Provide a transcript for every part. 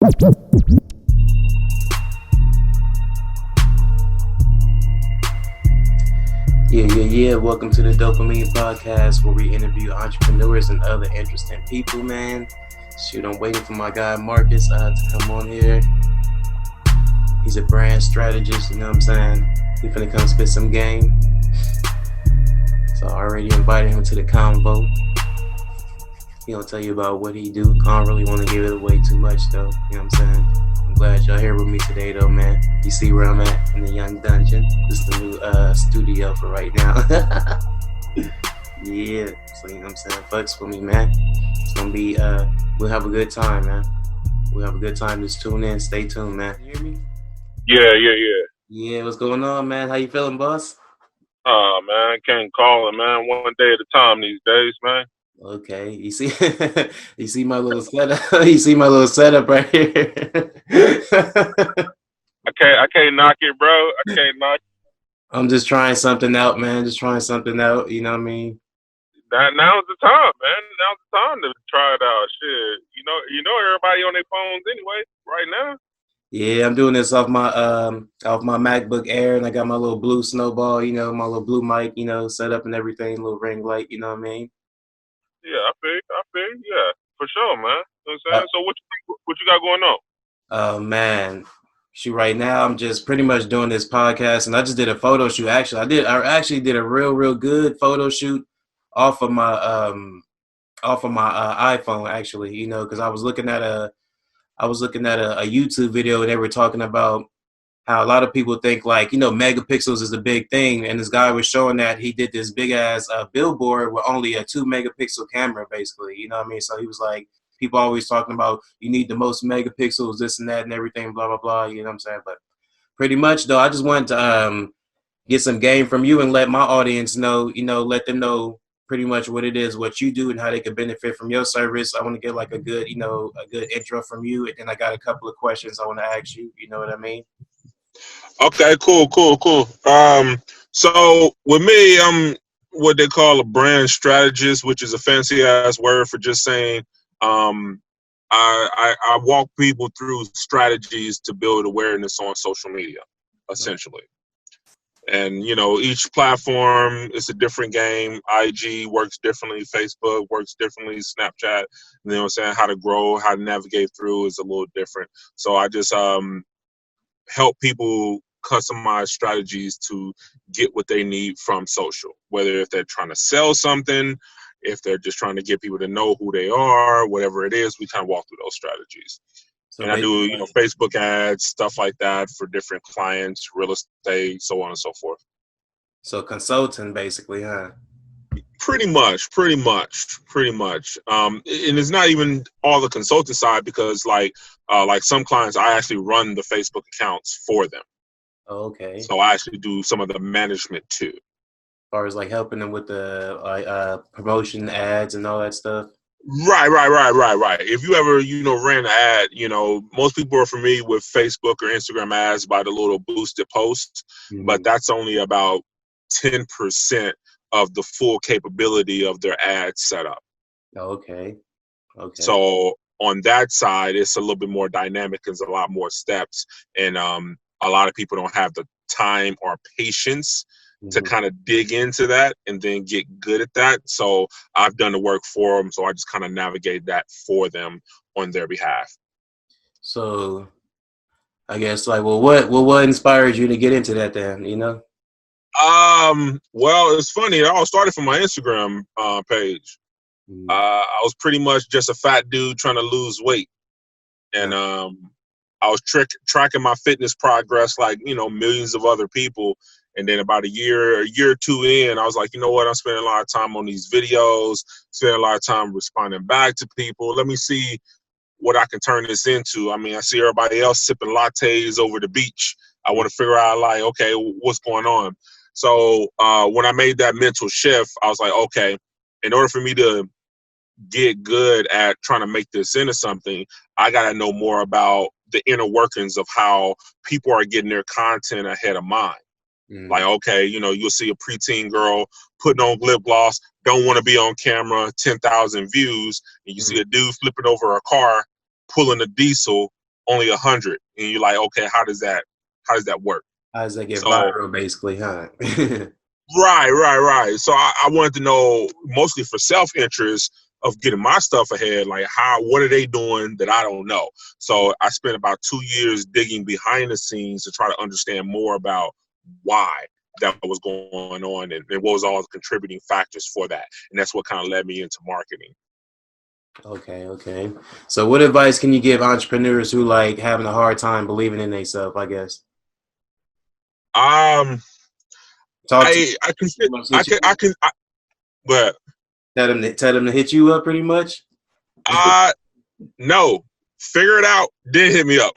Yeah. Welcome to the Dopamine Podcast, where we interview entrepreneurs and other interesting people, man. Shoot, I'm waiting for my guy Marcus to come on here. He's a brand strategist, you know what I'm saying? He finna come spit some game. So I already invited him to the convo. He gonna tell you about what he do. I don't really want to give it away too much, though. You know what I'm saying? I'm glad y'all here with me today, though, man. You see where I'm at in the Young Dungeon. This is the new studio for right now. Yeah. So, you know what I'm saying? Fucks with me, man. It's gonna be, we'll have a good time, man. We'll have a good time. Just tune in. Stay tuned, man. You hear me? Yeah. Yeah, what's going on, man? How you feeling, boss? Man, can't call it, man. One day at a time these days, man. Okay, you see, you see my little setup. You see my little setup right here. I can't knock it, bro. I can't knock it. I'm just trying something out, man. Just trying something out. You know what I mean? Now's the time, man. Now's the time to try it out. Shit, you know everybody on their phones anyway, right now. Yeah, I'm doing this off my MacBook Air, and I got my little blue snowball. You know, my little blue mic. You know, set up and everything. Little ring light. You know what I mean? Yeah, I feel, yeah, for sure, man. You know what I'm saying? So what you got going on? Oh man. Shoot, right now I'm just pretty much doing this podcast, and I just did a photo shoot. Actually, I actually did a real good photo shoot off of my iPhone. Actually, you know, because I was looking at a YouTube video, and they were talking about how a lot of people think, like, you know, megapixels is a big thing, and this guy was showing that he did this big ass billboard with only a 2 megapixel camera, basically. You know what I mean? So he was like, people always talking about you need the most megapixels, this and that, and everything, blah blah blah. You know what I'm saying? But pretty much though, I just wanted to get some game from you and let my audience know, you know, let them know pretty much what it is, what you do, and how they can benefit from your service. I want to get like a good, you know, a good intro from you, and then I got a couple of questions I want to ask you. You know what I mean? Okay, cool. So with me, I'm what they call a brand strategist, which is a fancy ass word for just saying, I walk people through strategies to build awareness on social media, essentially. And, you know, each platform is a different game. IG works differently. Facebook works differently. Snapchat, you know what I'm saying? How to grow, how to navigate through is a little different. So I just help people customize strategies to get what they need from social, whether if they're trying to sell something, if they're just trying to get people to know who they are, whatever it is, we kind of walk through those strategies. So and I do, you know, Facebook ads, stuff like that for different clients, real estate, so on and so forth. So consulting, basically, huh? Pretty much. And it's not even all the consulting side, because like some clients, I actually run the Facebook accounts for them. Oh, okay. So I actually do some of the management too. As far as like helping them with the promotion ads and all that stuff. Right. If you ever, you know, ran an ad, you know, most people are familiar with Facebook or Instagram ads by the little boosted posts, but that's only about 10% of the full capability of their ad setup. Okay. So on that side, it's a little bit more dynamic. There's a lot more steps, and a lot of people don't have the time or patience to kind of dig into that and then get good at that. So I've done the work for them. So I just kind of navigate that for them on their behalf. So I guess like, well, what inspired you to get into that then, you know? Well, it's funny. It all started from my Instagram page. I was pretty much just a fat dude trying to lose weight. And I was tracking my fitness progress like, you know, millions of other people. And then about a year or two in, I was like, you know what? I'm spending a lot of time on these videos, spending a lot of time responding back to people. Let me see what I can turn this into. I mean, I see everybody else sipping lattes over the beach. I want to figure out, like, okay, what's going on? So when I made that mental shift, I was like, okay, in order for me to get good at trying to make this into something, I got to know more about the inner workings of how people are getting their content ahead of mine. Like, okay, you know, you'll see a preteen girl putting on lip gloss, don't want to be on camera, 10,000 views, and you see a dude flipping over a car, pulling a diesel, only 100, and you're like, okay, how does that work? How does that get So viral, basically, huh? right. So I wanted to know, mostly for self-interest of getting my stuff ahead, like what are they doing that I don't know? So I spent about 2 years digging behind the scenes to try to understand more about why that was going on and what was all the contributing factors for that. And that's what kind of led me into marketing. Okay. So what advice can you give entrepreneurs who like having a hard time believing in themselves, I guess? Um, Talk to I can, them, hit you up. but Tell them to hit you up pretty much. no, figure it out, then hit me up.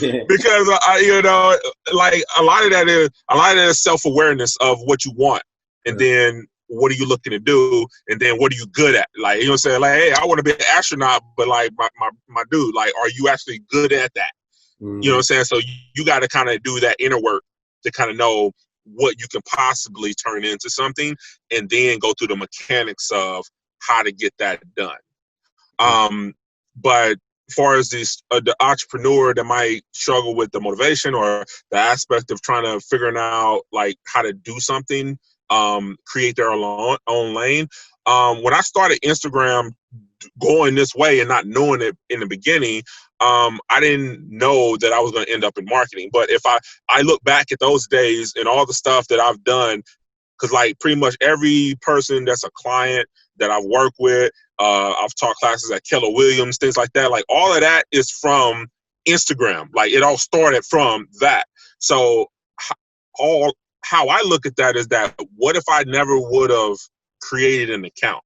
Yeah. Because like a lot of that is self-awareness of what you want, and then what are you looking to do, and then what are you good at? Like, you know what I'm saying? Like, hey, I want to be an astronaut, but like my dude, like, are you actually good at that? You know what I'm saying? So you got to kind of do that inner work to kind of know what you can possibly turn into something, and then go through the mechanics of how to get that done. But as far as the entrepreneur that might struggle with the motivation or the aspect of trying to figuring out like how to do something, create their own lane. When I started Instagram going this way and not knowing it in the beginning, I didn't know that I was going to end up in marketing. But if I look back at those days and all the stuff that I've done, because like pretty much every person that's a client that I've worked with, I've taught classes at Keller Williams, things like that. Like all of that is from Instagram. Like it all started from that. So how I look at that is that what if I never would have created an account?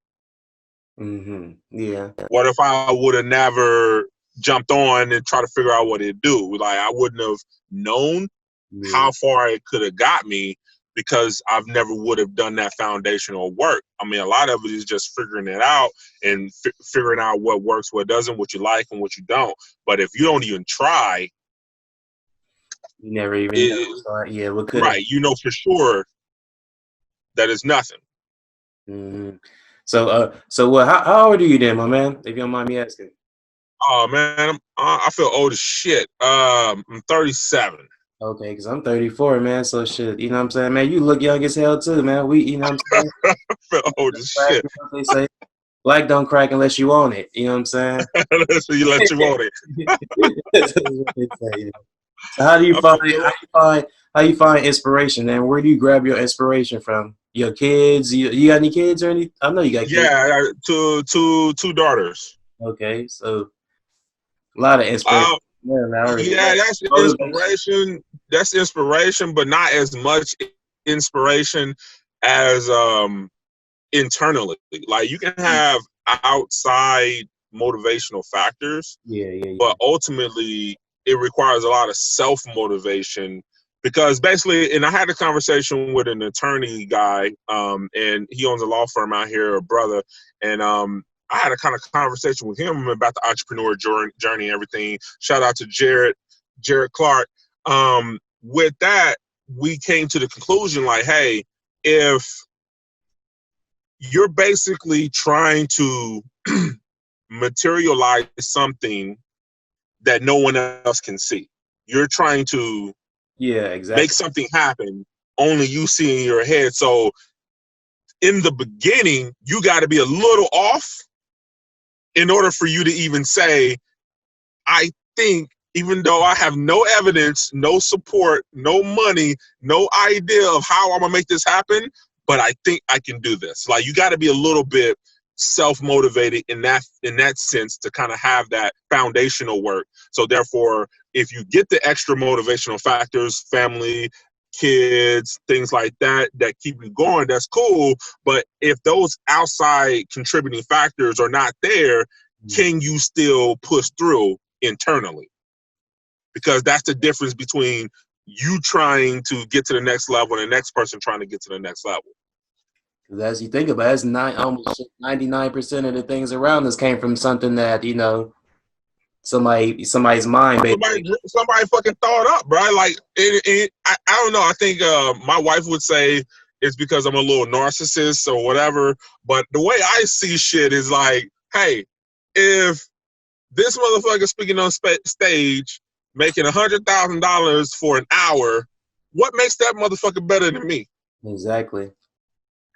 Yeah. What if I would have never jumped on and try to figure out what it do? Like I wouldn't have known how far it could have got me, because I've never would have done that foundational work. I mean, a lot of it is just figuring it out and figuring out what works, what doesn't, what you like and what you don't. But if you don't even try, You never even know. So, yeah, what could have. Right, you know for sure that it's nothing. So what? How old are you then, my man? If you don't mind me asking. Oh man, I feel old as shit. I'm 37. Okay, because I'm 34, man. So shit, you know what I'm saying, man. You look young as hell too, man. You know what I'm saying. I feel old as shit. They say black don't crack unless you own it. You know what I'm saying? So you let you own it. That's what they say, you know? So how you find inspiration, and where do you grab your inspiration from? Your kids? You got any kids or any? I know you got kids. Yeah, I got two daughters. Okay, so a lot of inspiration. Yeah, that's inspiration. That's inspiration, but not as much inspiration as internally. Like you can have outside motivational factors, but ultimately it requires a lot of self-motivation, because basically, and I had a conversation with an attorney guy, and he owns a law firm out here, a brother, and I had a kind of conversation with him about the entrepreneur journey and everything. Shout out to Jared Clark. With that, we came to the conclusion like, hey, if you're basically trying to materialize something that no one else can see, you're trying to make something happen only you see in your head. So in the beginning, you got to be a little off in order for you to even say, I think, even though I have no evidence, no support, no money, no idea of how I'm gonna make this happen, but I think I can do this. Like you got to be a little bit self-motivated in that sense to kind of have that foundational work. So therefore, if you get the extra motivational factors, family, kids, things like that keep you going, that's cool. But if those outside contributing factors are not there, can you still push through internally? Because that's the difference between you trying to get to the next level and the next person trying to get to the next level. Because as you think about it, almost 99% of the things around us came from something that, you know, somebody's mind. Somebody fucking thought up, bro. Like, I don't know. I think my wife would say it's because I'm a little narcissist or whatever. But the way I see shit is like, hey, if This motherfucker speaking on stage, making $100,000 for an hour. What makes that motherfucker better than me? Exactly.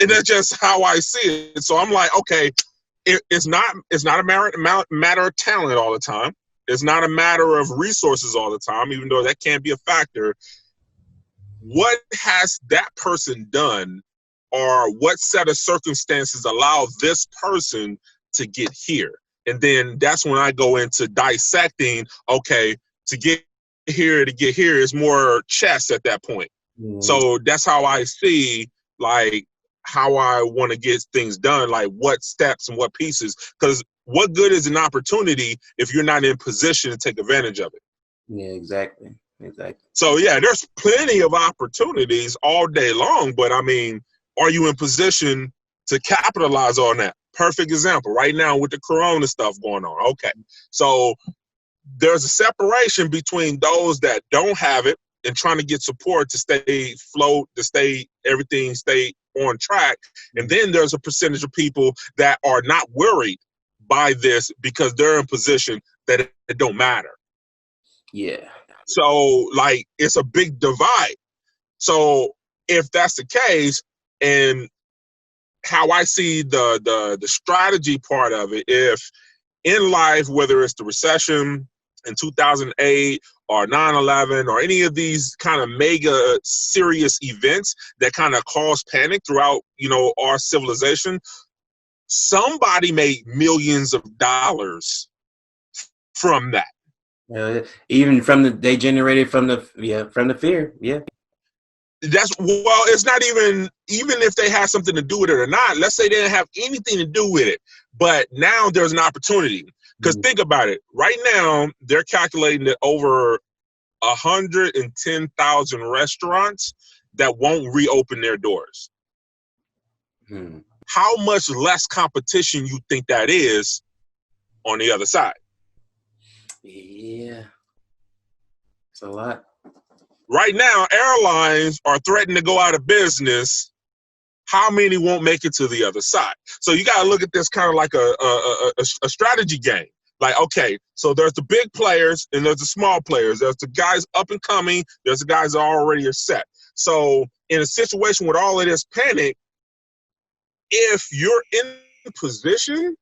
And that's just how I see it. So I'm like, okay, it's not a matter of talent all the time. It's not a matter of resources all the time, even though that can be a factor. What has that person done, or what set of circumstances allow this person to get here? And then that's when I go into dissecting, okay, to get here is more chess at that point. Mm-hmm. So that's how I see, like, how I want to get things done, like what steps and what pieces. Because what good is an opportunity if you're not in position to take advantage of it? Yeah, exactly. So yeah, there's plenty of opportunities all day long, but I mean, are you in position to capitalize on that? Perfect example right now with the Corona stuff going on. Okay, so there's a separation between those that don't have it and trying to get support to stay afloat, everything stay on track. And then there's a percentage of people that are not worried by this because they're in position that it don't matter. Yeah. So like, it's a big divide. So if that's the case, and how I see the strategy part of it, if in life, whether it's the recession in 2008 or 9/11 or any of these kind of mega serious events that kind of cause panic throughout, our civilization, somebody made millions of dollars from that. Even they generated from the fear. Yeah. It's not even if they had something to do with it or not. Let's say they didn't have anything to do with it, but now there's an opportunity. Because think about it. Right now, they're calculating that over 110,000 restaurants that won't reopen their doors. How much less competition you think that is on the other side? Yeah, it's a lot. Right now, airlines are threatening to go out of business. How many won't make it to the other side? So you got to look at this kind of like a strategy game. Like, okay, so there's the big players and there's the small players. There's the guys up and coming. There's the guys that already are set. So in a situation with all of this panic, if you're in position,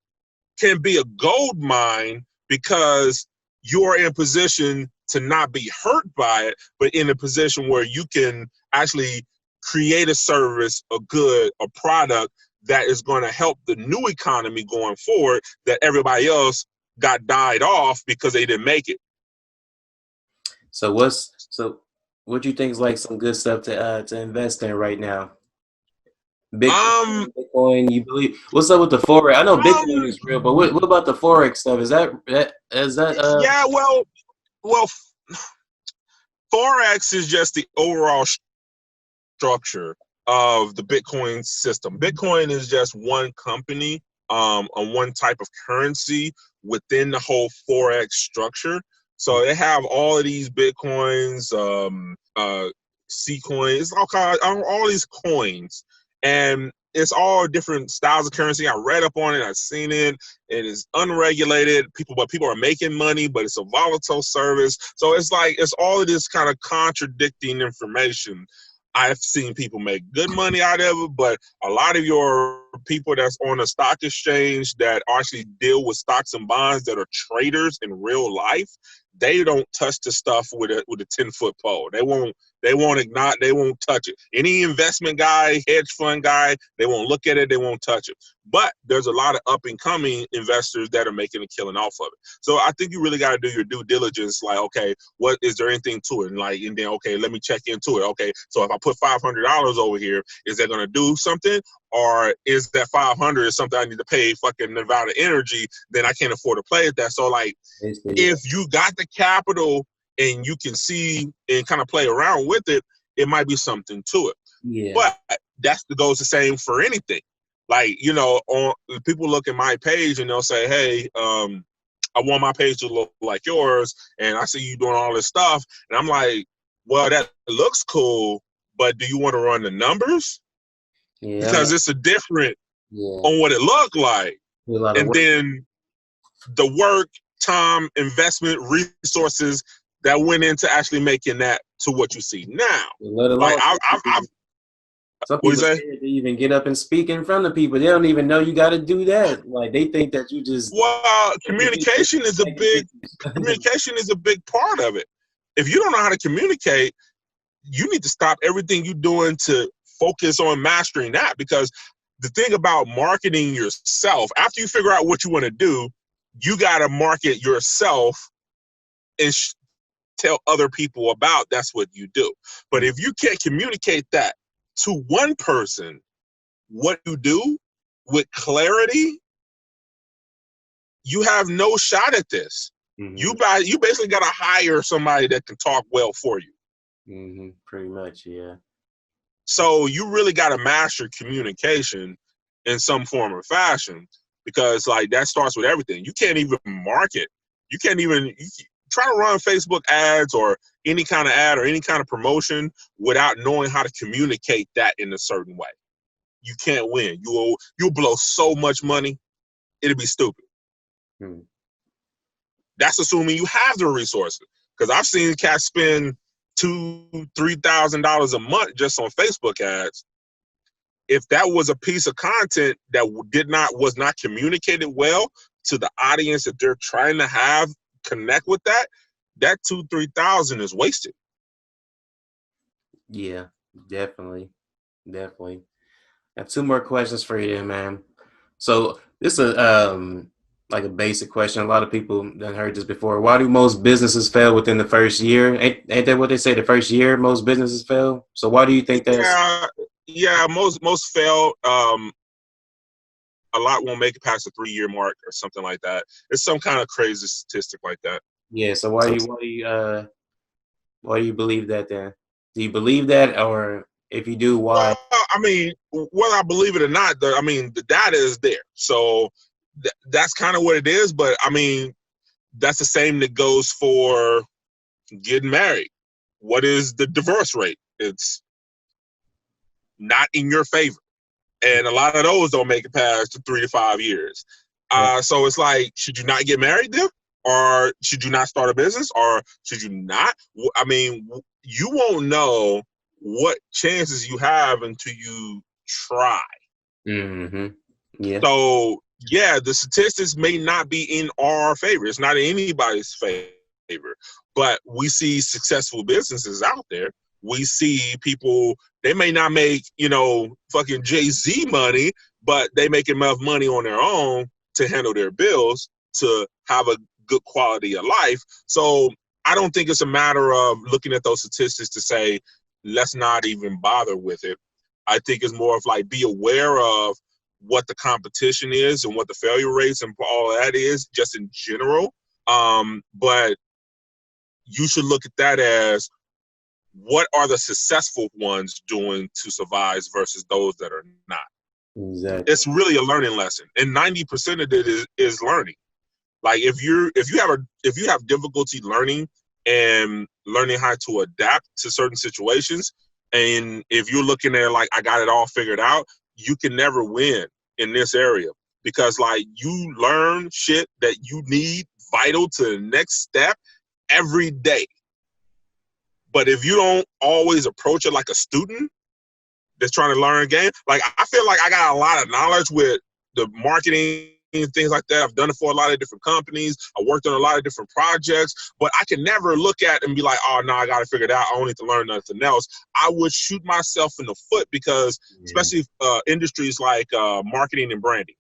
can be a gold mine because you're in position to not be hurt by it, but in a position where you can actually create a service, a good, a product that is going to help the new economy going forward that everybody else got died off because they didn't make it. So what do you think is like some good stuff to invest in right now? Bitcoin, you believe? What's up with the forex? I know Bitcoin is real, but what about the forex stuff? Is that? Yeah, well, forex is just the overall structure of the Bitcoin system. Bitcoin is just one company, on one type of currency within the whole forex structure. So they have all of these Bitcoins, C coins, all these coins, and it's all different styles of currency. I read up on it. I've seen it. It is unregulated. People are making money, but it's a volatile service. So it's all of this kind of contradicting information. I've seen people make good money out of it, but a lot of your people that's on a stock exchange that actually deal with stocks and bonds that are traders in real life, they don't touch the stuff with a 10-foot pole. They won't touch it. Any investment guy, hedge fund guy, they won't look at it, they won't touch it. But there's a lot of up and coming investors that are making a killing off of it. So I think you really got to do your due diligence. Like, okay, what is there anything to it? And then, okay, let me check into it. Okay, so if I put $500 over here, is that going to do something? Or is that 500 is something I need to pay fucking Nevada Energy? Then I can't afford to play at that. So like, if you got the capital and you can see and kind of play around with it, it might be something to it. Yeah. But goes the same for anything. Like, people look at my page and they'll say, hey, I want my page to look like yours, and I see you doing all this stuff. And I'm like, well, that looks cool, but do you want to run the numbers? Yeah. Because it's a different on what it looked like. And then the work time, investment, resources that went into actually making that to what you see now. Let Like alone I've some what you people say? scared to even get up and speak in front of people. They don't even know you got to do that. Like they think that you just Well, communication is a big part of it. If you don't know how to communicate, you need to stop everything you're doing to focus on mastering that. Because the thing about marketing yourself, after you figure out what you want to do, you got to market yourself and tell other people about that's what you do. But if you can't communicate that to one person, what you do with clarity, you have no shot at this. You basically got to hire somebody that can talk well for you. Pretty much, yeah. So you really got to master communication in some form or fashion, because like that starts with everything. You can't even market. You can't even try to run Facebook ads or any kind of ad or any kind of promotion without knowing how to communicate that in a certain way. You can't win. You'll blow so much money, it'll be stupid. That's assuming you have the resources. Because I've seen cats spend $2,000-$3,000 a month just on Facebook ads. If that was a piece of content that was not communicated well to the audience that they're trying to have connect with, that $2,000-$3,000 is wasted. Yeah, definitely. I have two more questions for you, then, man. So this is like a basic question. A lot of people done heard this before. Why do most businesses fail within the first year? Ain't that what they say? The first year, most businesses fail. So why do you think that's? Yeah. Most fail. A lot won't make it past the 3-year mark or something like that. It's some kind of crazy statistic like that. Yeah. So why do you believe that then? Do you believe that, or if you do, why? Well, I mean, whether I believe it or not, the data is there. So that's kind of what it is. But I mean, that's the same that goes for getting married. What is the divorce rate? It's not in your favor. And a lot of those don't make it past the 3 to 5 years. So it's like, should you not get married then? Or should you not start a business? Or should you not? I mean, you won't know what chances you have until you try. Yeah. So, yeah, the statistics may not be in our favor. It's not in anybody's favor. But we see successful businesses out there. We see people, they may not make, fucking Jay-Z money, but they make enough money on their own to handle their bills, to have a good quality of life. So I don't think it's a matter of looking at those statistics to say, let's not even bother with it. I think it's more of like, be aware of what the competition is and what the failure rates and all that is just in general. But you should look at that as, what are the successful ones doing to survive versus those that are not? Exactly. It's really a learning lesson, and 90% of it is learning. Like if you have difficulty learning and learning how to adapt to certain situations, and if you're looking at like, I got it all figured out, you can never win in this area, because like, you learn shit that you need vital to the next step every day. But if you don't always approach it like a student that's trying to learn a game, like I feel like I got a lot of knowledge with the marketing and things like that. I've done it for a lot of different companies. I worked on a lot of different projects, but I can never look at it and be like, oh no, I got to figure it out. I don't need to learn nothing else. I would shoot myself in the foot, because especially industries like marketing and branding,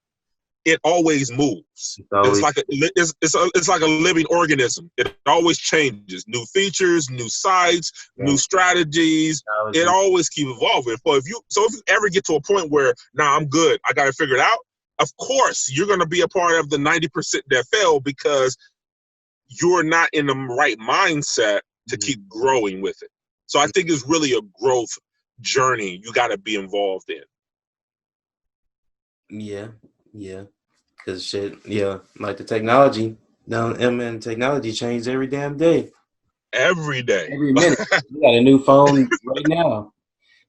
it always moves. It's like a living organism. It always changes. New features, new sites, new strategies. It always keeps evolving. But if you ever get to a point where, I'm good, I got to figure it out, of course you're going to be a part of the 90% that fail, because you're not in the right mindset to keep growing with it. So I think it's really a growth journey you got to be involved in. Yeah. Cause shit, like the technology, technology changed every damn day. Every day. Every minute. You got a new phone right now.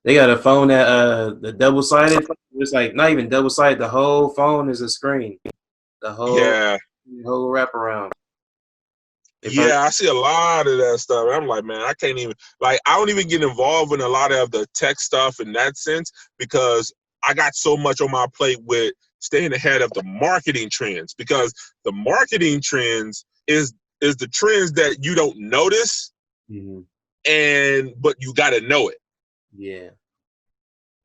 They got a phone that the double-sided. It's like not even double-sided. The whole phone is a screen. The whole wraparound. If I Yeah, I see a lot of that stuff. I'm like, man, I can't even like I don't even get involved in a lot of the tech stuff in that sense because I got so much on my plate with staying ahead of the marketing trends because the marketing trends is the trends that you don't notice mm-hmm. but you got to know it. Yeah.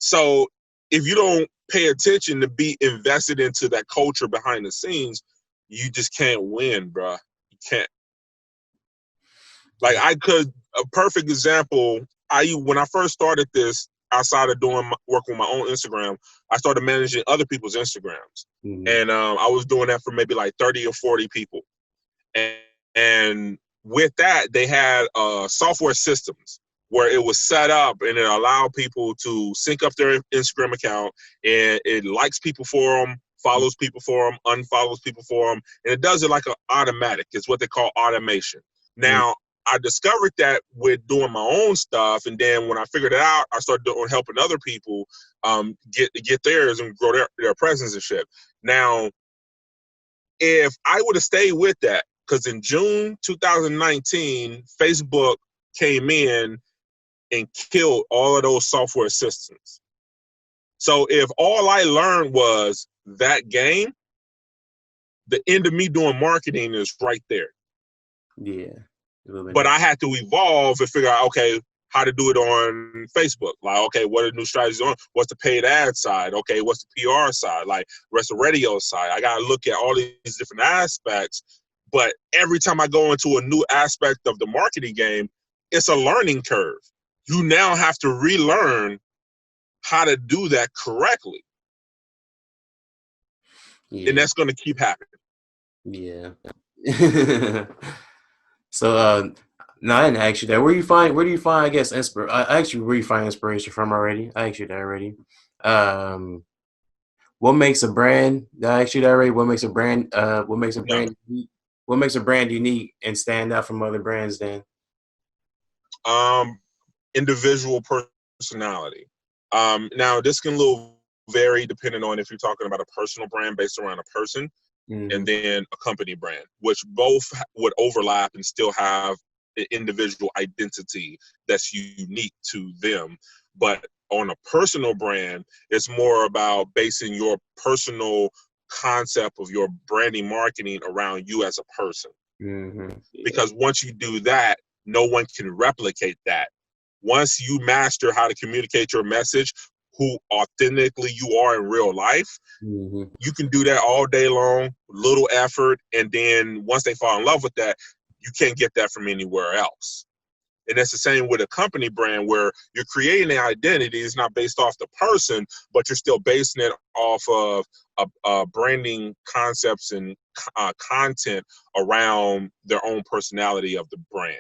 So if you don't pay attention to be invested into that culture behind the scenes, you just can't win, bro. You can't. Like Yeah. I could, a perfect example. When I first started this, outside of doing work with my own Instagram, I started managing other people's Instagrams, Mm-hmm. and I was doing that for maybe like 30 or 40 people, and with that, they had software systems where it was set up and it allowed people to sync up their Instagram account and it likes people for them, follows people for them, unfollows people for them, and it does it like an automatic. It's what they call automation. Now, I discovered that with doing my own stuff, and then when I figured it out, I started doing helping other people get theirs and grow their presence and shit. Now, if I would have stayed with that, because in June 2019, Facebook came in and killed all of those software assistants. So if all I learned was that game, the end of me doing marketing is right there. Yeah. But I had to evolve and figure out, okay, how to do it on Facebook. Like, okay, what are the new strategies on? What's the paid ad side? Okay, what's the PR side? Like, what's the radio side? I got to look at all these different aspects. But every time I go into a new aspect of the marketing game, it's a learning curve. You now have to relearn how to do that correctly. Yeah. And that's going to keep happening. Yeah. So no, I didn't ask you that. Where do you find I guess I asked you where you find inspiration from already. I asked you that already. Um what makes a brand I asked you that already. Yeah. Unique? What makes a brand unique and stand out from other brands then? Individual personality. Now, this can a little vary depending on if you're talking about a personal brand based around a person Mm-hmm. and then a company brand, which both would overlap and still have an individual identity that's unique to them. But on a personal brand, it's more about basing your personal concept of your branding marketing around you as a person. Mm-hmm. Yeah. Because once you do that, no one can replicate that. Once you master how to communicate your message, who authentically you are in real life, Mm-hmm. you can do that all day long, little effort, and then once they fall in love with that, you can't get that from anywhere else. And that's the same with a company brand where you're creating an identity. It's not based off the person, but you're still basing it off of branding concepts and content around their own personality of the brand.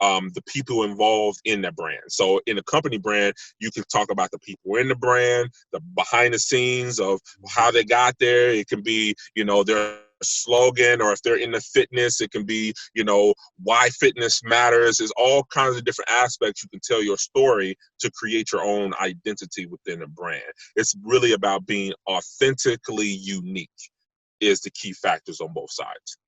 The people involved in that brand. So in a company brand, you can talk about the people in the brand, the behind the scenes of how they got there. It can be, their slogan, or if they're into fitness, it can be, why fitness matters. There's all kinds of different aspects you can tell your story to create your own identity within a brand. It's really about being authentically unique is the key factors on both sides.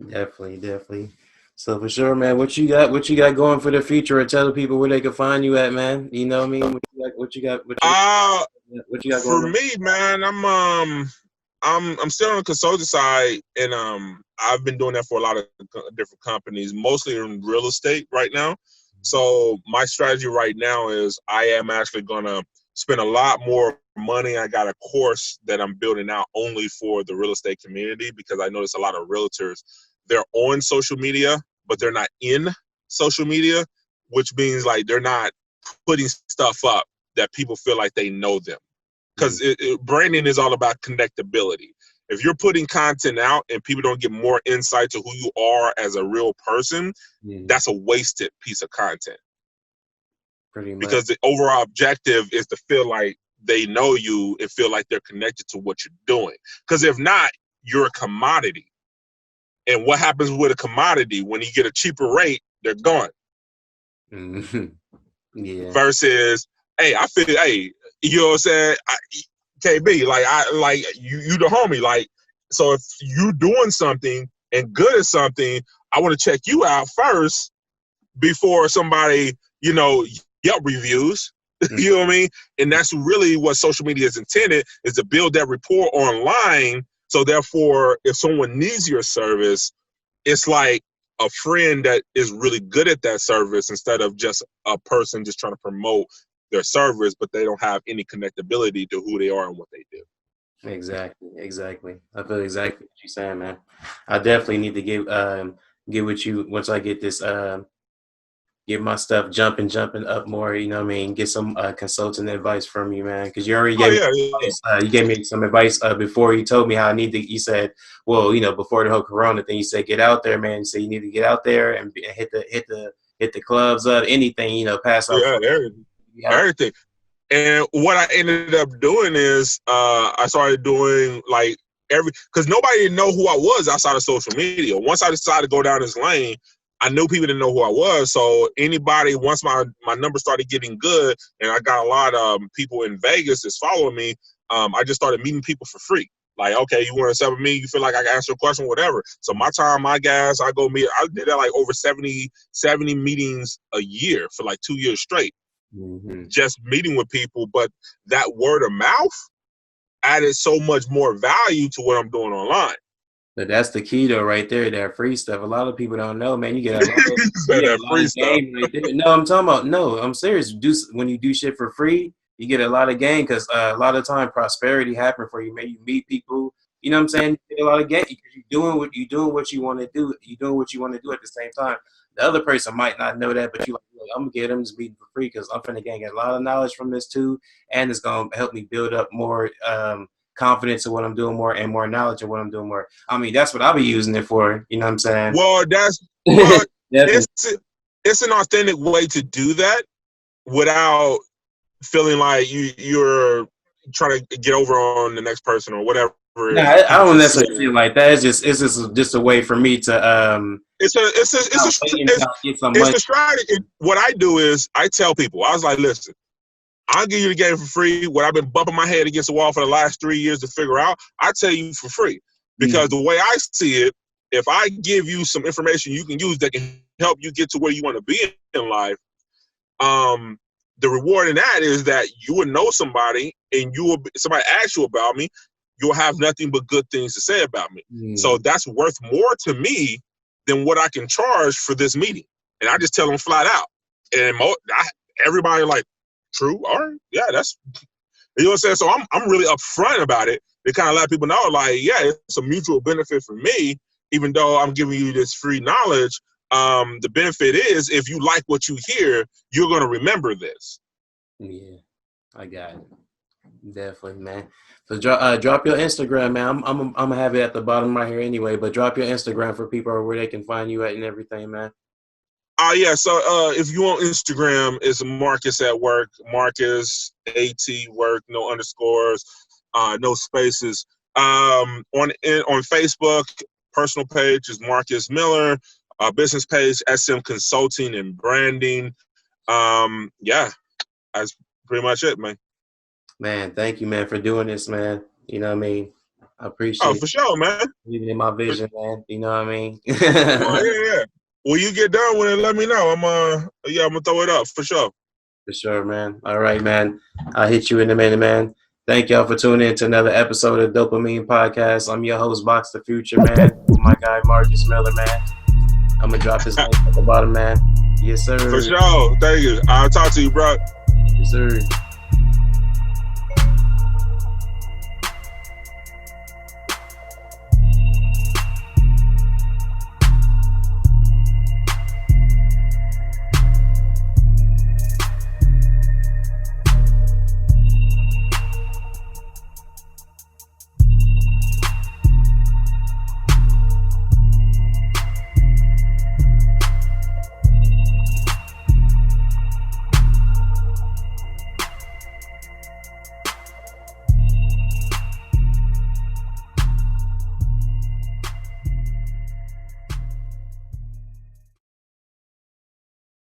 Definitely. So for sure, man, what you got going for the future, or tell the people where they can find you at, man. You know what I mean? Uh what you got for going on? me, man, I'm still on the consulting side, and I've been doing that for a lot of different companies, mostly in real estate right now. So my strategy right now is I am actually gonna spend a lot more money. I got a course that I'm building out only for the real estate community because I notice a lot of realtors, they're on social media, but they're not in social media, which means like they're not putting stuff up that people feel like they know them. Because branding is all about connectability. If you're putting content out and people don't get more insight to who you are as a real person, Mm-hmm. that's a wasted piece of content. Pretty much. Because the overall objective is to feel like they know you and feel like they're connected to what you're doing. Because if not, you're a commodity. And what happens with a commodity? When you get a cheaper rate, they're gone. Mm-hmm. Yeah. Versus, hey, you know what I'm saying? KB, like you the homie. Like, so if you doing something and good at something, I want to check you out first before somebody, Yelp reviews. You know what I mean? And that's really what social media is intended, is to build that rapport online. So therefore, if someone needs your service, it's like a friend that is really good at that service instead of just a person just trying to promote their service, but they don't have any connectability to who they are and what they do. Exactly. I feel exactly what you're saying, man. I definitely need to get with you once I get this get my stuff jumping up more, you know what I mean? Get some consulting advice from you, man. Because you already gave me advice. You gave me some advice before you told me how I need to. You said, well, before the whole Corona thing, you said get out there, man. So you need to get out there and hit the clubs up, anything, pass out. Yeah, everything. And what I ended up doing is I started doing like because nobody didn't know who I was outside of social media. Once I decided to go down this lane, I knew people didn't know who I was. So once my numbers started getting good and I got a lot of people in Vegas that's following me, I just started meeting people for free. Like, okay, you want to set with me? You feel like I can answer a question, whatever. So my time, my gas, I go meet. I did that like over 70 meetings a year for like 2 years straight. Mm-hmm. Just meeting with people. But that word of mouth added so much more value to what I'm doing online. But that's the key, though, right there. That free stuff. A lot of people don't know, man. You get a lot of free stuff. Right there. No, I'm talking about. No, I'm serious. When you do shit for free, you get a lot of gain because a lot of time prosperity happen for you. Man, you meet people. You know what I'm saying? You get a lot of gain because you're doing what you want to do. You're doing what you want to do at the same time. The other person might not know that, but you like, I'm gonna get them this meeting for free because I'm finna get a lot of knowledge from this too, and it's gonna help me build up more confidence in what I'm doing more and more knowledge of what I'm doing more. I mean, that's what I'll be using it for. You know what I'm saying? Well, it's an authentic way to do that without feeling like you're trying to get over on the next person or whatever. No, I don't necessarily feel like that. It's just a way for me to It's a strategy. What I do is I tell people, I was like, listen, I'll give you the game for free. What I've been bumping my head against the wall for the last 3 years to figure out, I tell you for free. Because the way I see it, if I give you some information you can use that can help you get to where you want to be in life, the reward in that is that you will know somebody and somebody asks you about me, you'll have nothing but good things to say about me. So that's worth more to me than what I can charge for this meeting. And I just tell them flat out. And everybody like, true, all right, yeah, that's, you know what I'm saying? So I'm really upfront about it to kind of let people know, like, yeah, it's a mutual benefit for me, even though I'm giving you this free knowledge. The benefit is if you like what you hear, you're going to remember this. Yeah, I got it. Definitely, man. So drop your Instagram, man. I'm gonna have it at the bottom right here anyway, but drop your Instagram for people where they can find you at and everything, man. Yeah, so if you on Instagram, it's Marcus at Work, Marcus AT Work, no underscores, no spaces. On Facebook, personal page is Marcus Miller, business page SM Consulting and Branding. Yeah, that's pretty much it, man. Man, thank you, man, for doing this, man. You know what I mean? I appreciate it. For sure, man. Believing in my vision, man. You know what I mean? Yeah. When you get done with it, let me know. I'm gonna throw it up for sure. For sure, man. All right, man. I'll hit you in a minute, man. Thank y'all for tuning in to another episode of Dopamine Podcast. I'm your host, Box the Future, man. My guy, Marcus Miller, man. I'm gonna drop his link at the bottom, man. Yes, sir. For sure. Thank you. I'll talk to you, bro. Yes, sir.